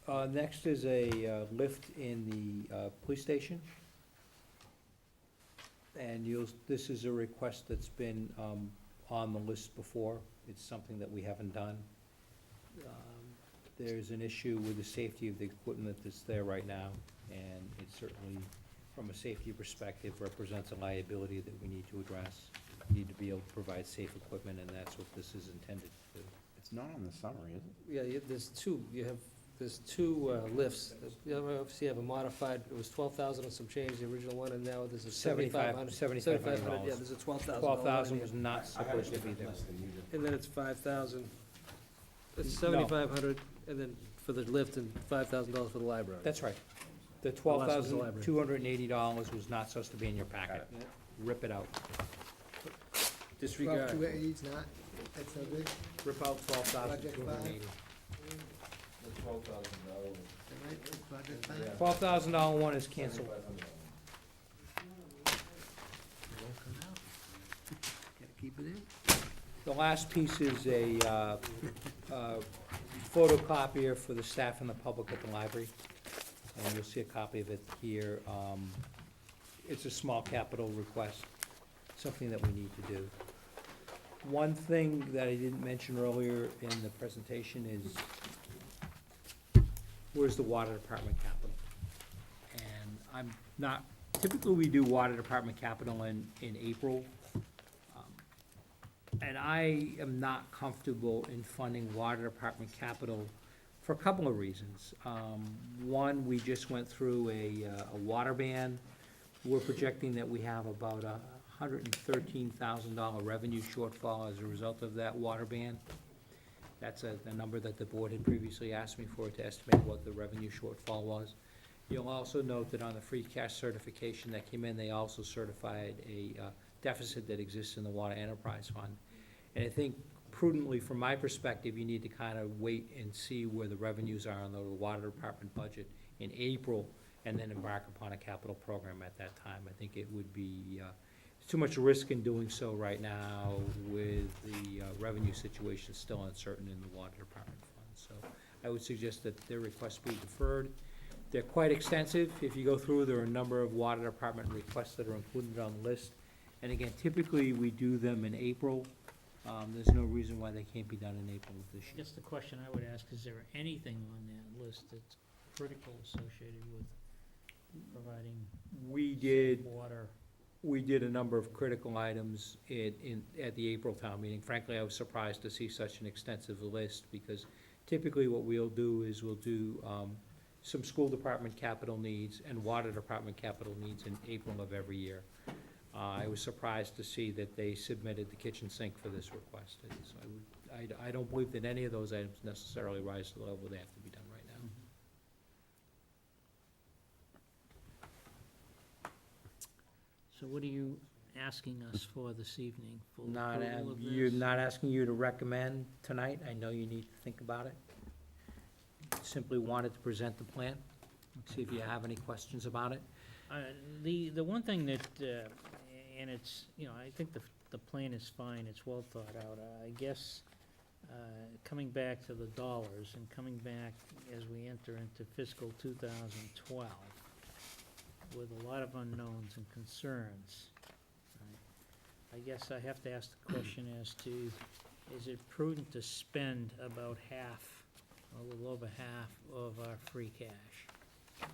Next is a lift in the police station. And this is a request that's been on the list before. It's something that we haven't done. There's an issue with the safety of the equipment that's there right now, and it certainly, from a safety perspective, represents a liability that we need to address. We need to be able to provide safe equipment, and that's what this is intended to do. It's not on the summary, is it? Yeah, there's two lifts. You obviously have a modified, it was 12,000 and some change, the original one, and now there's a $7,500. $7,500. Yeah, there's a $12,000. 12,000 was not supposed to be there. And then it's 5,000. It's 7,500, and then for the lift, and $5,000 for the library. That's right. The The last was the library. $12,280 was not supposed to be in your packet. Yeah. Rip it out. Disregard. 12,280's not, that's no good, Rip out $12,280. The $12,000. all right, project five. $12,000 one is canceled. It won't come out. Gotta keep it in. The last piece is a photocopier for the staff and the public at the library. And you'll see a copy of it here. It's a small capital request, something that we need to do. One thing that I didn't mention earlier in the presentation is, where's the water department capital? And I'm not, typically we do water department capital in April. And I am not comfortable in funding water department capital for a couple of reasons. One, we just went through a water ban. We're projecting that we have about a $113,000 revenue shortfall as a result of that water ban. That's the number that the board had previously asked me for, to estimate what the revenue shortfall was. You'll also note that on the free cash certification that came in, they also certified a deficit that exists in the Water Enterprise Fund. And I think prudently, from my perspective, you need to kind of wait and see where the revenues are on the water department budget in April, and then embark upon a capital program at that time. I think it would be too much risk in doing so right now with the revenue situation still uncertain in the water department fund. So I would suggest that their requests be deferred. They're quite extensive. If you go through, there are a number of water department requests that are included on the list. And again, typically, we do them in April. There's no reason why they can't be done in April of this I year. guess the question I would ask, is there anything on that list that's critical associated with providing We safe did, water? we did a number of critical items at the April town meeting. Frankly, I was surprised to see such an extensive list, because typically what we'll do is we'll do some school department capital needs and water department capital needs in April of every year. I was surprised to see that they submitted the kitchen sink for this request. And so I don't believe that any of those items necessarily rise to the level they have to be done right now. So what are you asking us for this evening? Full Not, approval of you're this? not asking you to recommend tonight. I know you need to think about it. Simply wanted to present the plan, see if you have any questions about it. The one thing that, and it's, I think the plan is fine, it's well thought out. I guess, coming back to the dollars and coming back as we enter into fiscal 2012 with a lot of unknowns and concerns, I guess I have to ask the question as to, is it prudent to spend about half, a little over half of our free cash?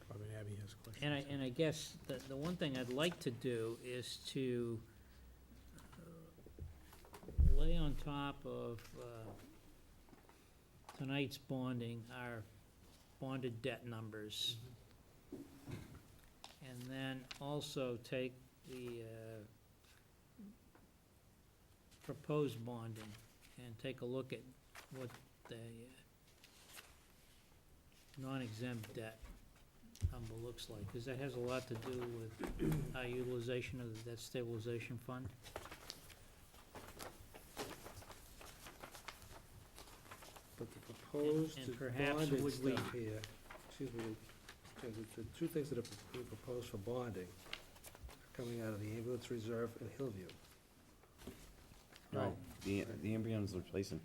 Probably Abby has a question. And I guess the one thing I'd like to do is to lay on top of tonight's bonding, our bonded debt numbers. And then also take the proposed bonding and take a look at what the non-exempt debt number looks like, because that has a lot to do with our utilization of the debt stabilization fund. But the proposed And perhaps bonded would we- stuff here, excuse me, the two things that are proposed for bonding are coming out of the ambulance reserve and Hillview. No. The ambulance replacement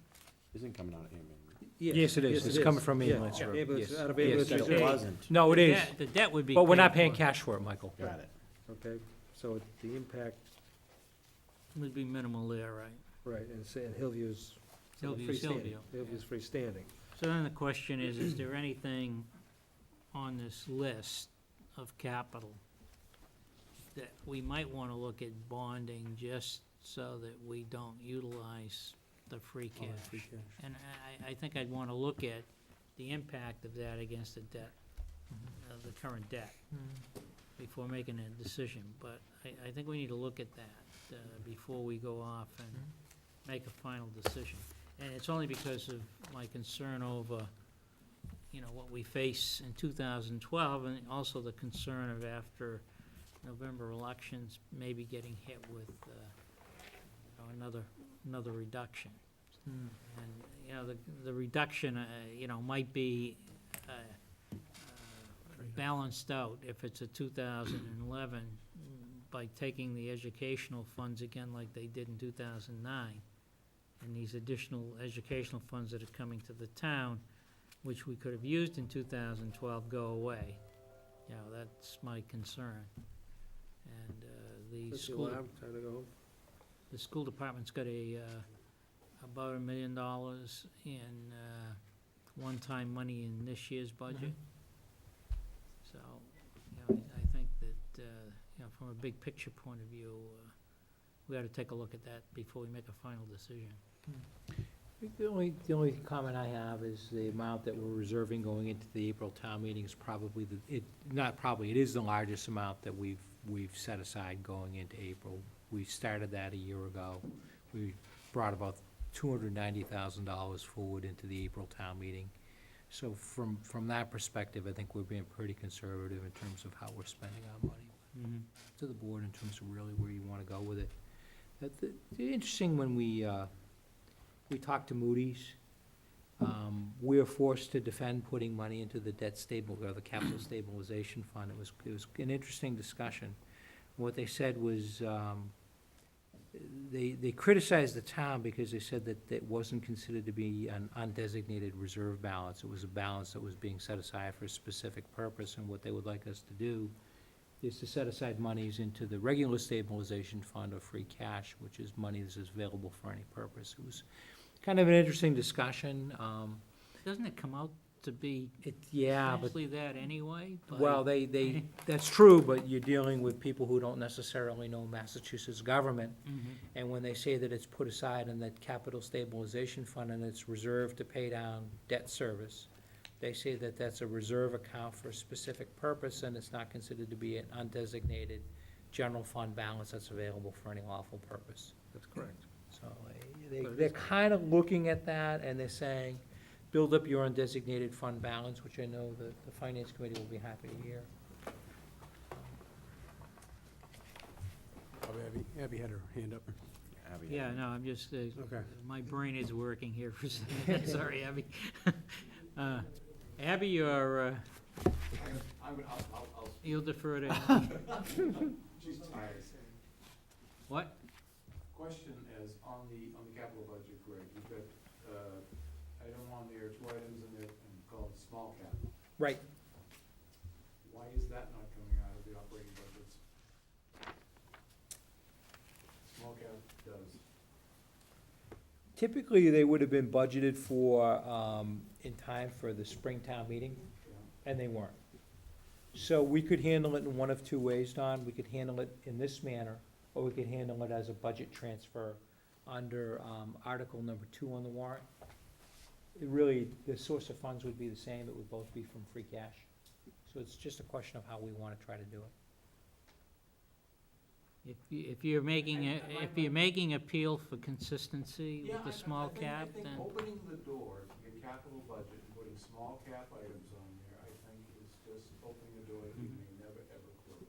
isn't coming out of ambulance. Yes, it is. It's coming from Yeah, ambulance reserve. ambulance, Yes. out of Yes, ambulance that reserve. It wasn't. No, it The is, debt- The debt would be but we're not paid paying for. cash for it, Michael. Got it. Okay, so the impact, Would be minimal there, right? right, and Hillview's. Hillview's freestanding. Hillview. Hillview's freestanding. So then the question is there anything on this list of capital that we might wanna look at bonding just so that we don't utilize the free cash? And I think I'd wanna look at the impact of that against the debt, the current debt, before making a decision. But I think we need to look at that, before we go off and make a final decision. And it's only because of my concern over, what we face in 2012, and also the concern of after November elections, maybe getting hit with, another reduction. And, the reduction, might be balanced out if it's a 2011 by taking the educational funds again like they did in 2009. And these additional educational funds that are coming to the town, which we could have used in 2012, go away. That's my concern. And the That's the school. alarm, time to go home. The school department's got about $1 million in one-time money in this year's budget. So, I think that, from a big picture point of view, we ought to take a look at that before we make a final decision. The only comment I have is the amount that we're reserving going into the April town meeting is probably it is the largest amount that we've set aside going into April. We started that a year ago. We brought about $290,000 forward into the April town meeting. So from that perspective, I think we're being pretty conservative in terms of how we're spending our money. To the board in terms of really where you wanna go with it. The interesting when we talked to Moody's, we are forced to defend putting money into the the capital stabilization fund. It was an interesting discussion. What they said was, they criticized the town because they said that it wasn't considered to be an undesignated reserve balance. It was a balance that was being set aside for a specific purpose, and what they would like us to do is to set aside monies into the regular stabilization fund or free cash, which is money that is available for any purpose. It was kind of an interesting discussion. Doesn't it come out to be Yeah, but, essentially that anyway? well, that's true, but you're dealing with people who don't necessarily know Massachusetts government. And when they say that it's put aside in that capital stabilization fund and it's reserved to pay down debt service, they say that that's a reserve account for a specific purpose, and it's not considered to be an undesignated general fund balance that's available for any lawful purpose. That's correct. So they're kind of looking at that, and they're saying, build up your undesignated fund balance, which I know the Finance Committee will be happy to hear. Abby had her hand up. Abby, Yeah, no, I'm just, Okay. my brain is working here for a second. Sorry, Abby. Abby, you're, you'll defer to Abby. She's tired. What? Question is, on the capital budget, Greg, you've got, item on there, two items in there, and called small cap. Right. Why is that not coming out of the operating budgets? Small cap does. Typically, they would have been budgeted for, in time for the Springtown meeting, Yeah. and they weren't. So we could handle it in one of two ways, Don. We could handle it in this manner, or we could handle it as a budget transfer under Article number 2 on the warrant. It really, the source of funds would be the same. It would both be from free cash. So it's just a question of how we want to try to do it. If you're making appeal for consistency with the small cap, I then, think opening the door to your capital budget and putting small cap items on there, I think is just opening the door that you may never, ever close.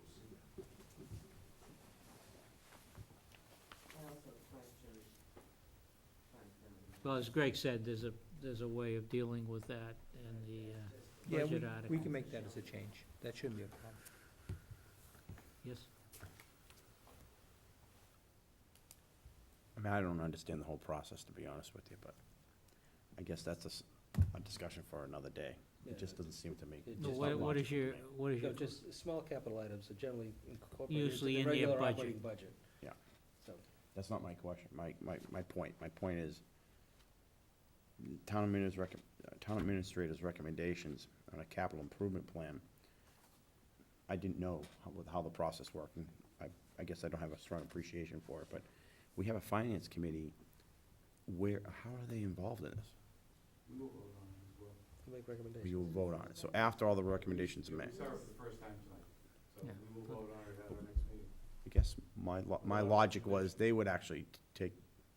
well, as Greg said, there's a way of dealing with that in the Yeah, budget article. we can make that as a change. That shouldn't be a problem. Yes? I mean, I don't understand the whole process, to be honest with you, but I guess that's a discussion for another day. Yeah. It just doesn't seem to make. It it's No, just not what is logical to your, me. what is No, your, just small capital items are generally incorporated into Usually the in your regular budget. operating budget. Yeah. So, That's not my question, my point. My point is, town administrator's recommendations on a capital improvement plan, I didn't know how the process worked, and I guess I don't have a strong appreciation for it, but we have a finance committee, how are they involved in this? We will vote on it as well. to make recommendations. We will vote on it, so after all the recommendations are We made. saw it for the first time tonight, so Yeah. we will vote on it at our next meeting. I guess my logic was they would actually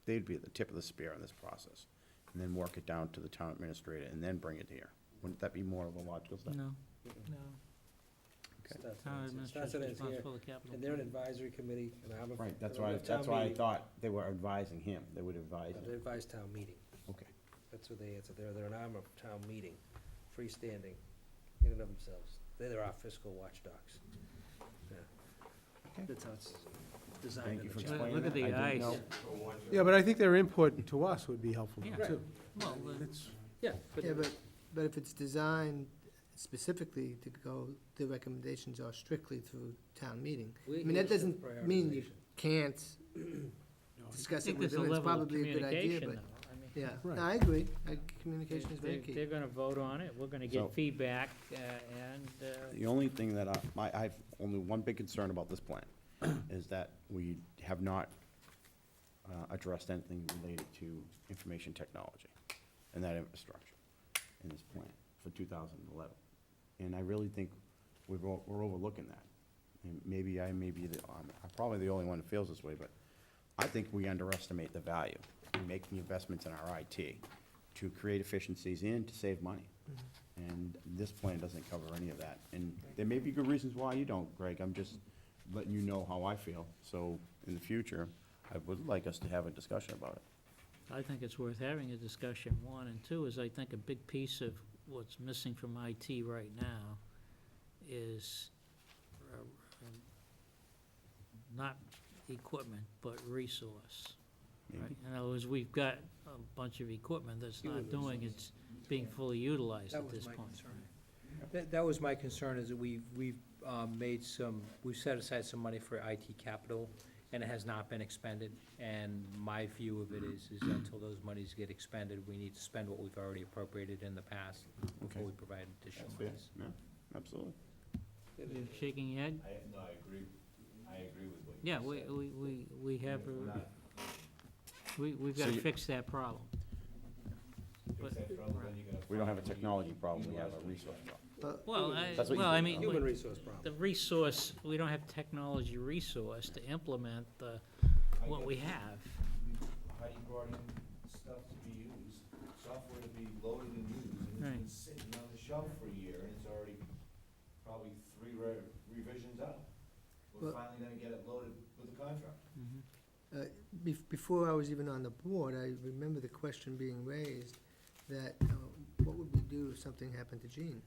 they'd be at the tip of the spear in this process, and then work it down to the town administrator, and then bring it here. Wouldn't that be more of a logical step? no, Mm-mm. no. Okay. Starts Town when it's- administration starts when is it's here. responsible for the capital. And they're an advisory committee, and I'm a. Right, that's I'm a why, town that's why I meeting, thought they were advising him, they would advise but him. They advise town meeting. Okay. That's what they answer. They're an arm of town meeting, freestanding in and of themselves. They're our fiscal watchdogs. Yeah. Okay. That's how it's designed Thank in you the for charter. explaining Look at that. the I didn't eyes. know. Yeah, but I think their input to us would be helpful Yeah. too. Well, It's, Yeah, but. Yeah, but if it's designed specifically to go, the recommendations are strictly through town meeting. we I mean, that use the doesn't mean you prioritization. can't I discuss it think with there's a them, it's level of probably a good idea, communication but, though. I mean, yeah, Right. no, I agree, communication is very they're key. gonna vote on it, we're gonna So- get feedback, and, The only thing that I've only one big concern about this plan is that we have not addressed anything related to information technology and that infrastructure in this plan for 2011. And I really think we're overlooking that. And maybe I may be I'm probably the only one who feels this way, but I think we underestimate the value in making investments in our IT to create efficiencies and to save money. And this plan doesn't cover any of that. And there may be good reasons why you don't, Greg. I'm just letting you know how I feel. So in the future, I would like us to have a discussion about it. I think it's worth having a discussion, one, and two is I think a big piece of what's missing from IT right now is not equipment, but resource. Maybe. Right? In other words, we've got a bunch of equipment that's not Human doing, it's being fully utilized That at was this my point. concern. That was my concern, is that we've we've set aside some money for IT capital, and it has not been expended. And my view of it is until those monies get expended, we need to spend what we've already appropriated in the past before Okay. we provide additional That's fair. monies. Yeah, absolutely. You're shaking your head? No, I agree with what you Yeah, said. we have, We're not we've So gotta you- fix that problem. fix that problem, then you're gonna. We don't have a technology problem, we have a resource problem. Well, That's what you I think, mean, Human resource problem. the resource, we don't have technology resource to implement what we have. Heidi brought in stuff to be used, software to be loaded and used, and it's been Right. sitting on the shelf for a year, and it's already probably 3 revisions out. We're Well- finally gonna get it loaded with the contract. Before I was even on the board, I remember the question being raised that, what would we do if something happened to Gene?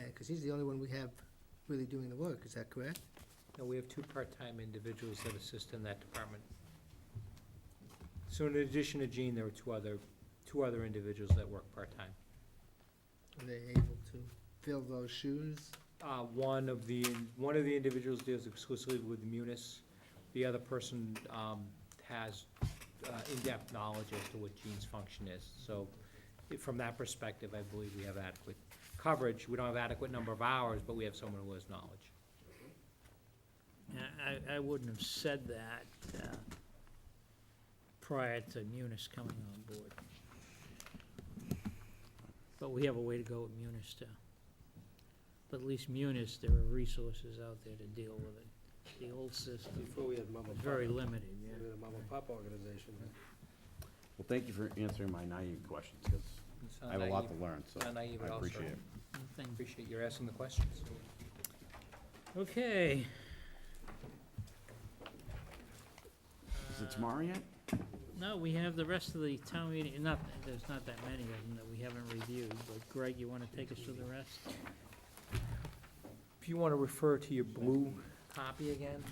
Because he's the only one we have really doing the work, is that correct? No, we have two part-time individuals that assist in that department. So in addition to Gene, there are two other individuals that work part-time. Are they able to fill those shoes? One of the individuals deals exclusively with Munis. The other person has in-depth knowledge as to what Gene's function is. So from that perspective, I believe we have adequate coverage. We don't have adequate number of hours, but we have someone who has knowledge. I wouldn't have said that prior to Munis coming on board. But we have a way to go with Munis too. But at least Munis, there are resources out there to deal with it. The old system Before we had mom was and pop. very limited, We yeah. had a mom and pop organization. Well, thank you for answering my naive questions, because It's I not have a lot naive- to learn, so Not naive I at all, sir. appreciate it. Nothing. Appreciate you asking the questions. Okay. Is it tomorrow yet? No, we have the rest of the town meeting, there's not that many of them that we haven't reviewed, but Greg, you wanna take us through the rest? If you want to refer to your blue copy again,